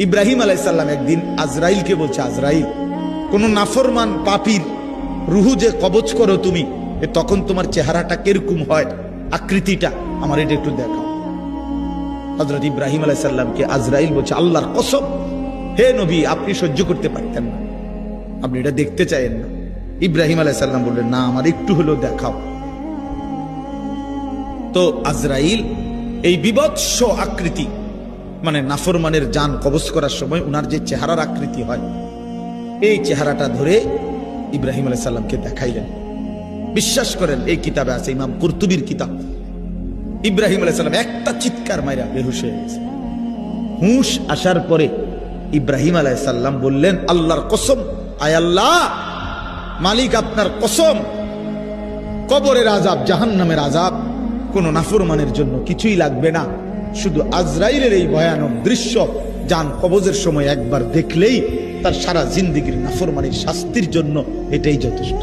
ইব্রাহিম আলাইহিস সালাম একদিন আজরাইলকে বলছে, আজরাইল, কোন নাফরমান পাপীর রুহু যে কবজ করো তুমি, তখন তোমার চেহারাটা কিরকম হয়, আকৃতিটা আমার এটা একটু দেখাও। হযরত ইব্রাহিম আলাইহিস সালামকে আজরাইল বলছে, আল্লাহর কসম হে নবী, আপনি সহ্য করতে পারতেন না, আপনি এটা দেখতে চাইেন না। ইব্রাহিম আলাইহিস সালাম বললেন, না, আমার একটু হলেও দেখাও। তো আজরাইল এই বিভৎস আকৃতি, মানে নাফরমানের জান কবজ করার সময় উনার যে চেহারার আকৃতি হয়, এই চেহারাটা ধরে ইব্রাহিম আলাইহিস সালামকে দেখাইলেন। বিশ্বাস করেন, এই কিতাবে আছে, ইমাম কুরতুবীর কিতাব, ইব্রাহিম আলাইহিস সালাম একটা চিৎকার মাইরা বেহুশ হয়ে গেছে। হুঁশ আসার পরে ইব্রাহিম আলাইহিস সালাম বললেন, আল্লাহর কসম, আয় আল্লাহ, মালিক আপনার কসম, কবরের আযাব, জাহান্নামের আযাব কোন নাফরমানের জন্য কিছুই লাগবে না, শুধু আজরাইলের এই ভয়ানক দৃশ্য জান কবজের সময় একবার দেখলেই তার সারা জিন্দেগীর নাফরমানির শাস্তির জন্য এটাই যথেষ্ট।